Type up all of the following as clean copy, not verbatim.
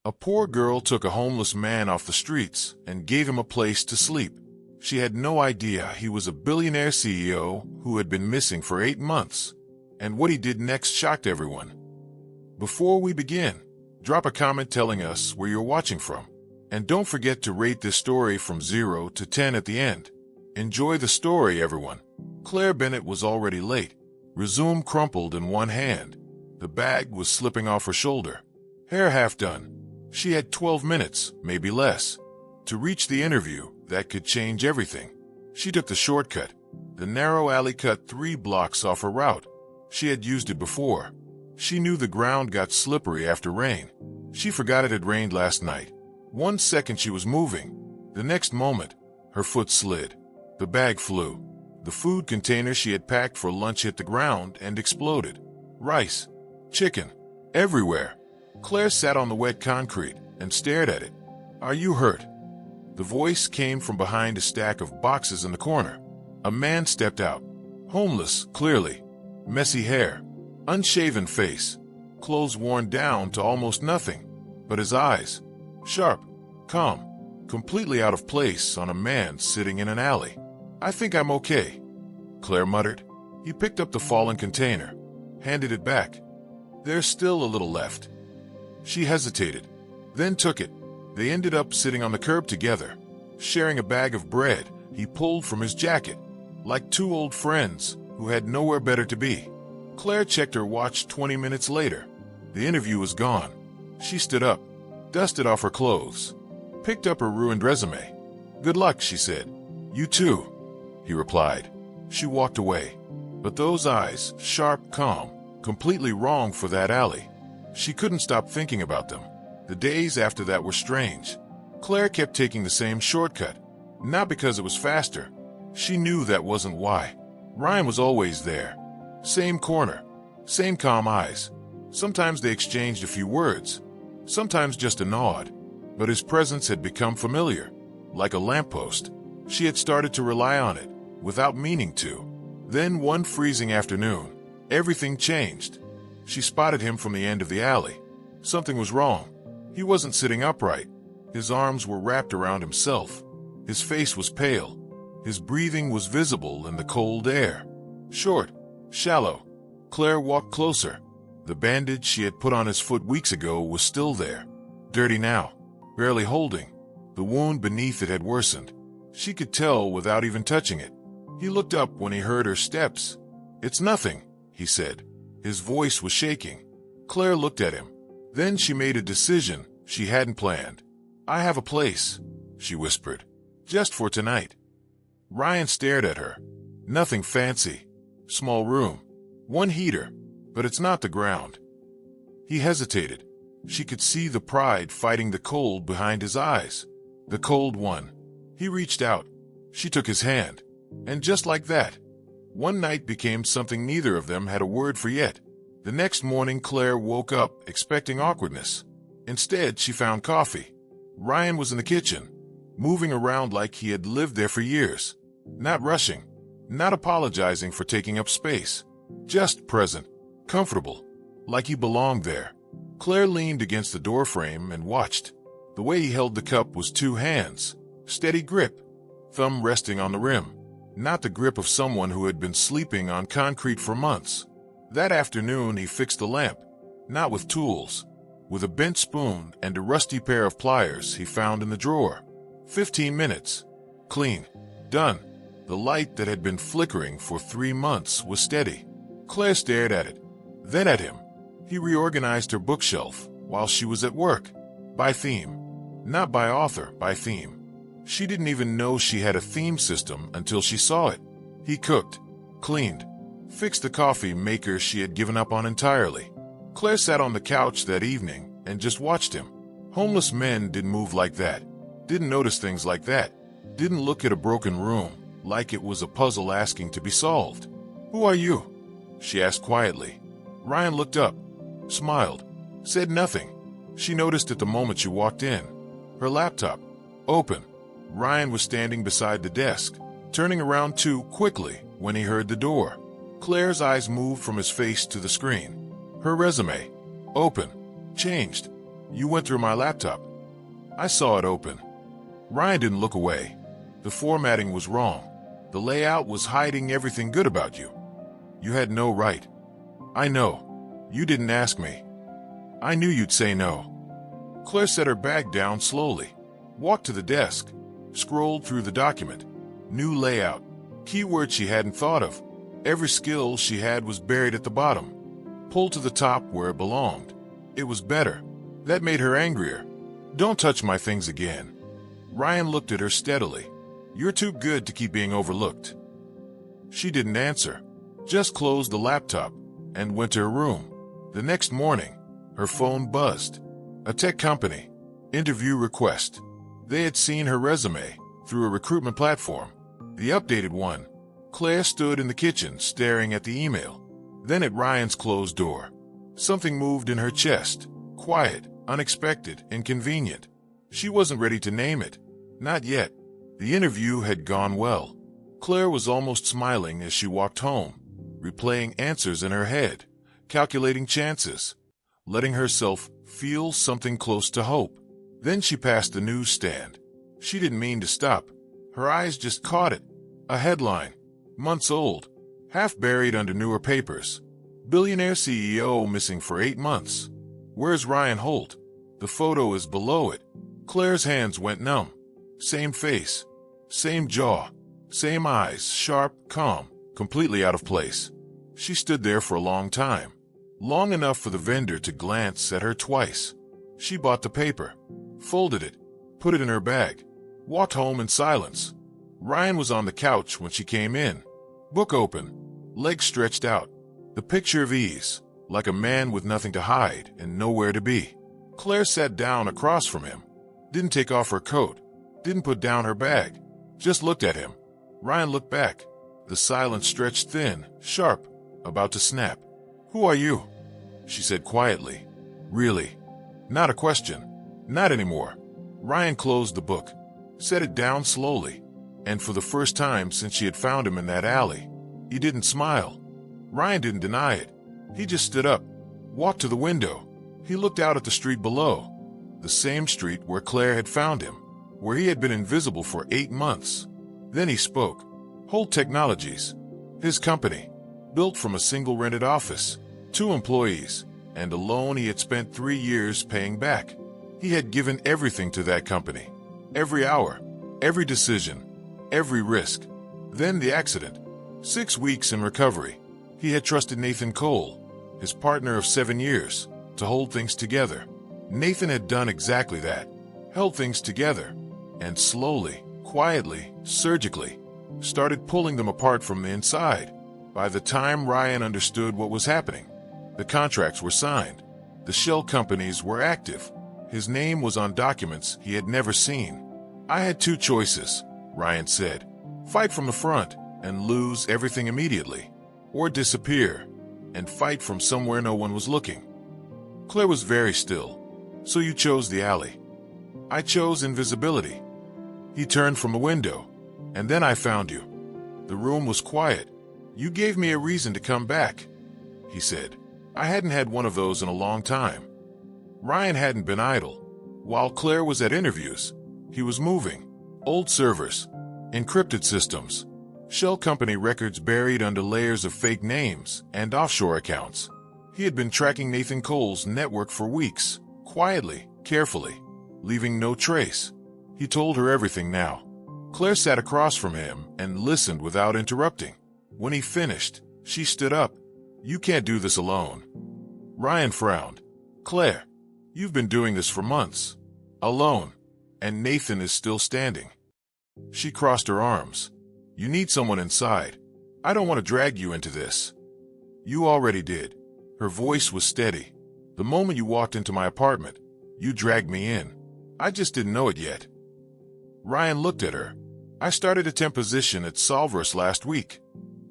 A poor girl took a homeless man off the streets and gave him a place to sleep. She had no idea he was a billionaire CEO who had been missing for 8 months. And what he did next shocked everyone. Before we begin, drop a comment telling us where you're watching from. And don't forget to rate this story from 0 to 10 at the end. Enjoy the story, everyone. Claire Bennett was already late. Resume crumpled in one hand. The bag was slipping off her shoulder. Hair half done. She had 12 minutes, maybe less, to reach the interview that could change everything. She took the shortcut. The narrow alley cut 3 blocks off her route. She had used it before. She knew the ground got slippery after rain. She forgot it had rained last night. 1 second she was moving. The next moment, her foot slid. The bag flew. The food container she had packed for lunch hit the ground and exploded. Rice, chicken, everywhere. Claire sat on the wet concrete and stared at it. "Are you hurt?" The voice came from behind a stack of boxes in the corner. A man stepped out. Homeless, clearly. Messy hair. Unshaven face. Clothes worn down to almost nothing. But his eyes, sharp, calm, completely out of place on a man sitting in an alley. "I think I'm okay," Claire muttered. He picked up the fallen container, handed it back. "There's still a little left." She hesitated, then took it. They ended up sitting on the curb together, sharing a bag of bread he pulled from his jacket, like 2 old friends who had nowhere better to be. Claire checked her watch 20 minutes later. The interview was gone. She stood up, dusted off her clothes, picked up her ruined resume. "Good luck," she said. "You too," he replied. She walked away. But those eyes, sharp, calm, completely wrong for that alley. She couldn't stop thinking about them. The days after that were strange. Claire kept taking the same shortcut, not because it was faster. She knew that wasn't why. Ryan was always there. Same corner, same calm eyes. Sometimes they exchanged a few words, sometimes just a nod. But his presence had become familiar, like a lamppost. She had started to rely on it, without meaning to. Then one freezing afternoon, everything changed. She spotted him from the end of the alley. Something was wrong. He wasn't sitting upright. His arms were wrapped around himself. His face was pale. His breathing was visible in the cold air. Short, shallow. Claire walked closer. The bandage she had put on his foot weeks ago was still there. Dirty now, barely holding. The wound beneath it had worsened. She could tell without even touching it. He looked up when he heard her steps. "It's nothing," he said. His voice was shaking. Claire looked at him. Then she made a decision she hadn't planned. "I have a place," she whispered. "Just for tonight." Ryan stared at her. Nothing fancy. Small room. 1 heater. But it's not the ground. He hesitated. She could see the pride fighting the cold behind his eyes. The cold won. He reached out. She took his hand. And just like that, one night became something neither of them had a word for yet. The next morning, Claire woke up expecting awkwardness. Instead, she found coffee. Ryan was in the kitchen, moving around like he had lived there for years. Not rushing, not apologizing for taking up space. Just present, comfortable, like he belonged there. Claire leaned against the doorframe and watched. The way he held the cup was 2 hands, steady grip, thumb resting on the rim. Not the grip of someone who had been sleeping on concrete for months. That afternoon he fixed the lamp, not with tools, with a bent spoon and a rusty pair of pliers he found in the drawer. 15 minutes. Clean. Done. The light that had been flickering for 3 months was steady. Claire stared at it, then at him. He reorganized her bookshelf while she was at work. By theme. Not by author, by theme. She didn't even know she had a theme system until she saw it. He cooked, cleaned, fixed the coffee maker she had given up on entirely. Claire sat on the couch that evening and just watched him. Homeless men didn't move like that, didn't notice things like that, didn't look at a broken room like it was a puzzle asking to be solved. "Who are you?" she asked quietly. Ryan looked up, smiled, said nothing. She noticed it the moment she walked in. Her laptop, open. Ryan was standing beside the desk, turning around too quickly when he heard the door. Claire's eyes moved from his face to the screen. Her resume, open, changed. You went through my laptop. I saw it open. Ryan didn't look away. The formatting was wrong. The layout was hiding everything good about you. You had no right. I know. You didn't ask me. I knew you'd say no. Claire set her bag down slowly, walked to the desk, scrolled through the document. New layout. Keywords she hadn't thought of. Every skill she had was buried at the bottom. Pulled to the top where it belonged. It was better. That made her angrier. Don't touch my things again. Ryan looked at her steadily. You're too good to keep being overlooked. She didn't answer, just closed the laptop and went to her room. The next morning, her phone buzzed. A tech company. Interview request. They had seen her resume through a recruitment platform. The updated one. Claire stood in the kitchen staring at the email, then at Ryan's closed door. Something moved in her chest. Quiet, unexpected, inconvenient. She wasn't ready to name it. Not yet. The interview had gone well. Claire was almost smiling as she walked home, replaying answers in her head, calculating chances, letting herself feel something close to hope. Then she passed the newsstand. She didn't mean to stop. Her eyes just caught it. A headline, months old, half buried under newer papers. Billionaire CEO missing for 8 months. Where's Ryan Holt? The photo is below it. Claire's hands went numb. Same face, same jaw, same eyes, sharp, calm, completely out of place. She stood there for a long time, long enough for the vendor to glance at her twice. She bought the paper, folded it, put it in her bag, walked home in silence. Ryan was on the couch when she came in, book open, legs stretched out, the picture of ease, like a man with nothing to hide and nowhere to be. Claire sat down across from him, didn't take off her coat, didn't put down her bag, just looked at him. Ryan looked back. The silence stretched thin, sharp, about to snap. Who are you? She said quietly. Really? Not a question. Not anymore. Ryan closed the book, set it down slowly, and for the first time since she had found him in that alley, he didn't smile. Ryan didn't deny it. He just stood up, walked to the window. He looked out at the street below, the same street where Claire had found him, where he had been invisible for 8 months. Then he spoke. Holt Technologies, his company, built from a single rented office, 2 employees, and a loan he had spent 3 years paying back. He had given everything to that company. Every hour, every decision, every risk. Then the accident. 6 weeks in recovery. He had trusted Nathan Cole, his partner of 7 years, to hold things together. Nathan had done exactly that. Held things together, and slowly, quietly, surgically, started pulling them apart from the inside. By the time Ryan understood what was happening, the contracts were signed. The shell companies were active. His name was on documents he had never seen. I had 2 choices, Ryan said. Fight from the front and lose everything immediately, or disappear and fight from somewhere no one was looking. Claire was very still. So you chose the alley. I chose invisibility. He turned from the window, and then I found you. The room was quiet. You gave me a reason to come back, he said. I hadn't had one of those in a long time. Ryan hadn't been idle. While Claire was at interviews, he was moving. Old servers, encrypted systems, shell company records buried under layers of fake names and offshore accounts. He had been tracking Nathan Cole's network for weeks, quietly, carefully, leaving no trace. He told her everything now. Claire sat across from him and listened without interrupting. When he finished, she stood up. You can't do this alone. Ryan frowned. Claire, you've been doing this for months. Alone. And Nathan is still standing. She crossed her arms. You need someone inside. I don't want to drag you into this. You already did. Her voice was steady. The moment you walked into my apartment, you dragged me in. I just didn't know it yet. Ryan looked at her. I started a temp position at Solverus last week,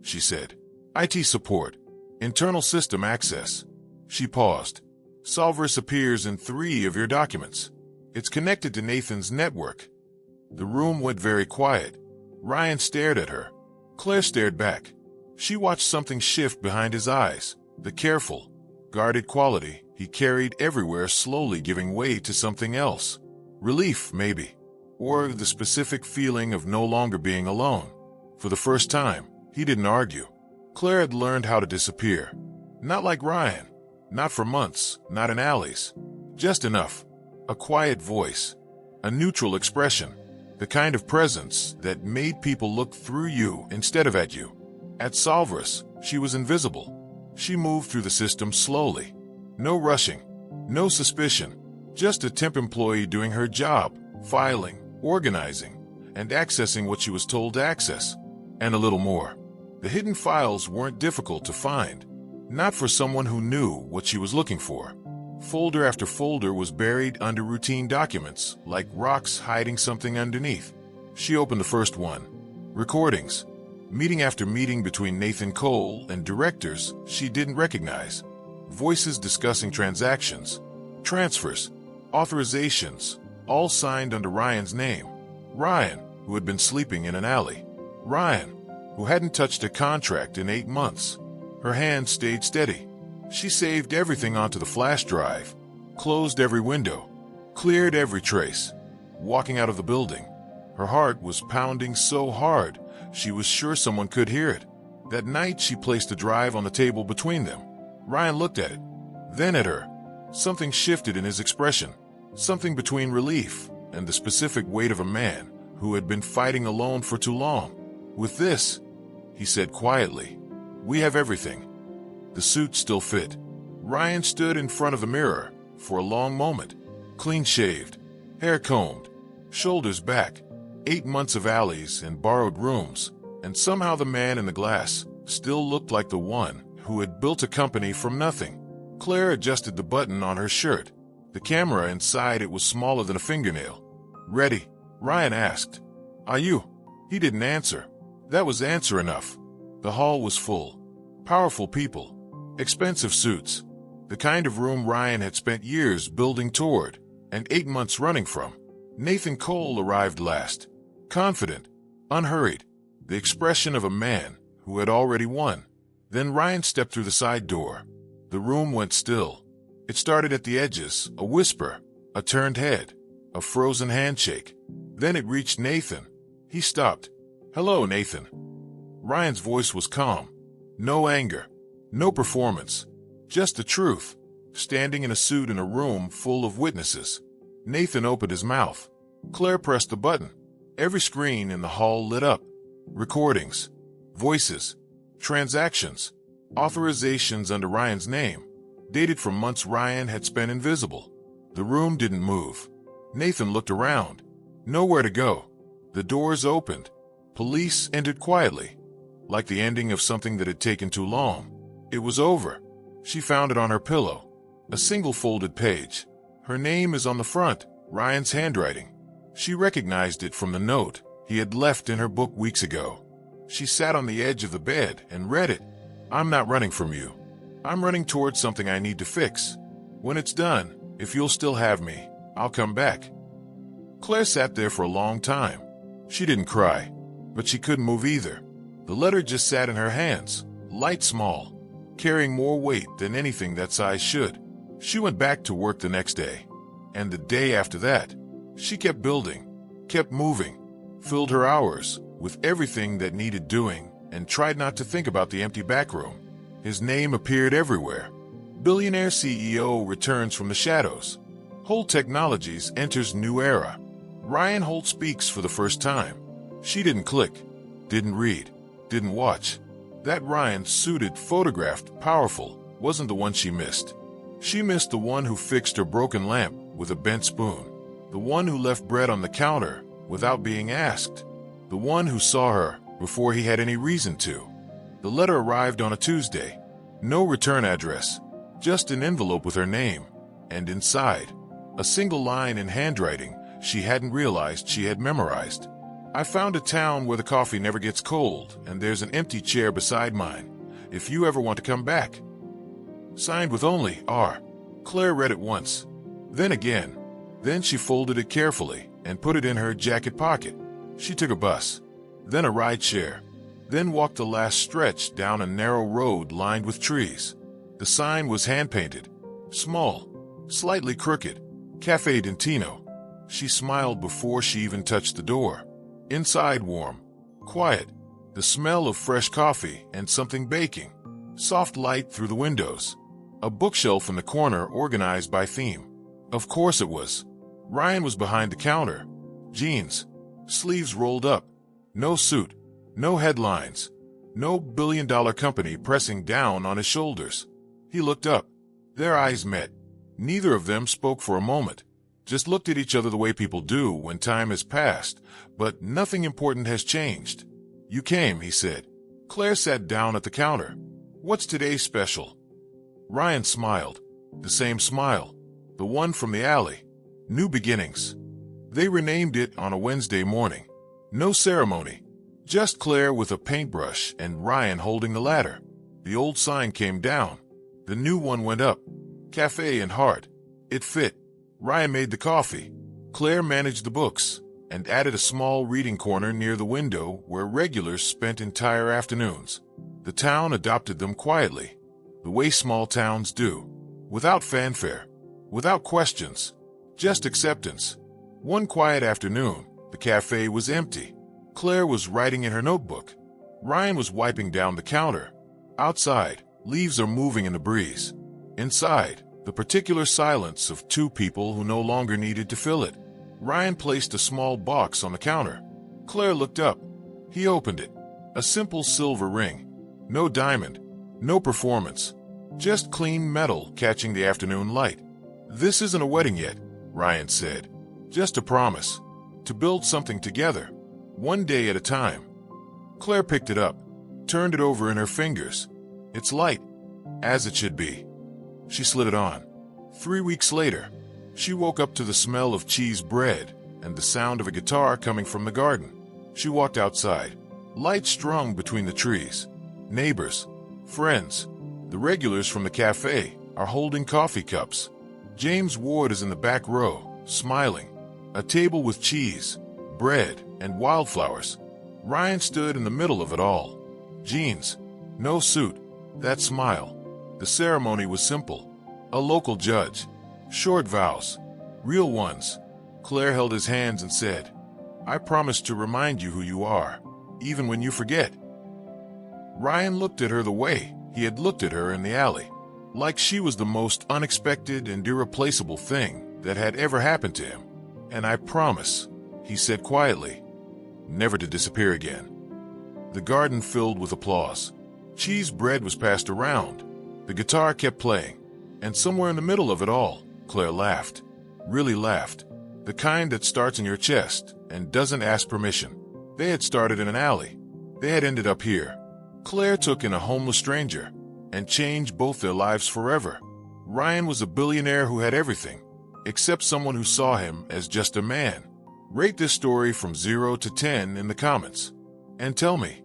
she said. IT support. Internal system access. She paused. Solverus appears in 3 of your documents. It's connected to Nathan's network. The room went very quiet. Ryan stared at her. Claire stared back. She watched something shift behind his eyes, the careful, guarded quality he carried everywhere, slowly giving way to something else. Relief, maybe. Or the specific feeling of no longer being alone. For the first time, he didn't argue. Claire had learned how to disappear. Not like Ryan. Not for months, not in alleys. Just enough. A quiet voice. A neutral expression. The kind of presence that made people look through you instead of at you. At Solvers, she was invisible. She moved through the system slowly. No rushing. No suspicion. Just a temp employee doing her job, filing, organizing, and accessing what she was told to access. And a little more. The hidden files weren't difficult to find. Not for someone who knew what she was looking for. Folder after folder was buried under routine documents, like rocks hiding something underneath. She opened the first one. Recordings. Meeting after meeting between Nathan Cole and directors she didn't recognize. Voices discussing transactions, transfers, authorizations, all signed under Ryan's name. Ryan, who had been sleeping in an alley. Ryan, who hadn't touched a contract in 8 months. Her hand stayed steady. She saved everything onto the flash drive, closed every window, cleared every trace. Walking out of the building, her heart was pounding so hard she was sure someone could hear it. That night she placed the drive on the table between them. Ryan looked at it, then at her. Something shifted in his expression, something between relief and the specific weight of a man who had been fighting alone for too long. With this, he said quietly, we have everything. The suit still fit. Ryan stood in front of the mirror for a long moment, clean-shaved, hair combed, shoulders back, 8 months of alleys and borrowed rooms, and somehow the man in the glass still looked like the one who had built a company from nothing. Claire adjusted the button on her shirt. The camera inside it was smaller than a fingernail. Ready? Ryan asked. Are you? He didn't answer. That was answer enough. The hall was full. Powerful people. Expensive suits. The kind of room Ryan had spent years building toward, and 8 months running from. Nathan Cole arrived last. Confident. Unhurried. The expression of a man who had already won. Then Ryan stepped through the side door. The room went still. It started at the edges, a whisper, a turned head, a frozen handshake. Then it reached Nathan. He stopped. Hello, Nathan. Ryan's voice was calm. No anger. No performance. Just the truth. Standing in a suit in a room full of witnesses. Nathan opened his mouth. Claire pressed the button. Every screen in the hall lit up. Recordings. Voices. Transactions. Authorizations under Ryan's name. Dated from months Ryan had spent invisible. The room didn't move. Nathan looked around. Nowhere to go. The doors opened. Police entered quietly. Like the ending of something that had taken too long. It was over. She found it on her pillow. A single folded page. Her name is on the front, Ryan's handwriting. She recognized it from the note he had left in her book weeks ago. She sat on the edge of the bed and read it. I'm not running from you. I'm running towards something I need to fix. When it's done, if you'll still have me, I'll come back. Claire sat there for a long time. She didn't cry, but she couldn't move either. The letter just sat in her hands, light small, carrying more weight than anything that size should. She went back to work the next day. And the day after that, she kept building, kept moving, filled her hours with everything that needed doing, and tried not to think about the empty back room. His name appeared everywhere. Billionaire CEO returns from the shadows. Holt Technologies enters new era. Ryan Holt speaks for the first time. She didn't click, didn't read, didn't watch. That Ryan, suited, photographed, powerful, wasn't the one she missed. She missed the one who fixed her broken lamp with a bent spoon. The one who left bread on the counter without being asked. The one who saw her before he had any reason to. The letter arrived on a Tuesday. No return address, just an envelope with her name. And inside, a single line in handwriting she hadn't realized she had memorized. I found a town where the coffee never gets cold, and there's an empty chair beside mine, if you ever want to come back. Signed with only R. Claire read it once, then again. Then she folded it carefully and put it in her jacket pocket. She took a bus, then a ride share, then walked the last stretch down a narrow road lined with trees. The sign was hand-painted. Small, slightly crooked, Cafe Dentino. She smiled before she even touched the door. Inside warm, quiet, the smell of fresh coffee and something baking. Soft light through the windows. A bookshelf in the corner organized by theme. Of course it was. Ryan was behind the counter. Jeans, sleeves rolled up. No suit, no headlines, no billion-dollar company pressing down on his shoulders. He looked up. Their eyes met. Neither of them spoke for a moment. Just looked at each other the way people do when time has passed, but nothing important has changed. "You came," he said. Claire sat down at the counter. "What's today's special?" Ryan smiled. The same smile. The one from the alley. New beginnings. They renamed it on a Wednesday morning. No ceremony. Just Claire with a paintbrush and Ryan holding the ladder. The old sign came down. The new one went up. Cafe and Heart. It fit. Ryan made the coffee. Claire managed the books and added a small reading corner near the window where regulars spent entire afternoons. The town adopted them quietly, the way small towns do, without fanfare, without questions, just acceptance. One quiet afternoon, the cafe was empty. Claire was writing in her notebook. Ryan was wiping down the counter. Outside, leaves are moving in the breeze. Inside, the particular silence of two people who no longer needed to fill it. Ryan placed a small box on the counter. Claire looked up. He opened it. A simple silver ring. No diamond. No performance. Just clean metal catching the afternoon light. "This isn't a wedding yet," Ryan said. "Just a promise. To build something together. One day at a time." Claire picked it up. Turned it over in her fingers. It's light. As it should be. She slid it on. 3 weeks later, she woke up to the smell of cheese bread and the sound of a guitar coming from the garden. She walked outside. Light strung between the trees. Neighbors, friends, the regulars from the cafe are holding coffee cups. James Ward is in the back row, smiling. A table with cheese, bread, and wildflowers. Ryan stood in the middle of it all. Jeans, no suit, that smile. The ceremony was simple. A local judge. Short vows. Real ones. Claire held his hands and said, "I promise to remind you who you are, even when you forget." Ryan looked at her the way he had looked at her in the alley, like she was the most unexpected and irreplaceable thing that had ever happened to him. "And I promise," he said quietly, "never to disappear again." The garden filled with applause. Cheese bread was passed around. The guitar kept playing. And somewhere in the middle of it all, Claire laughed. Really laughed. The kind that starts in your chest and doesn't ask permission. They had started in an alley. They had ended up here. Claire took in a homeless stranger and changed both their lives forever. Ryan was a billionaire who had everything, except someone who saw him as just a man. Rate this story from 0 to 10 in the comments. And tell me,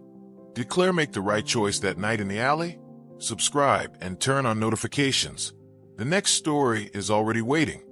did Claire make the right choice that night in the alley? Subscribe and turn on notifications. The next story is already waiting.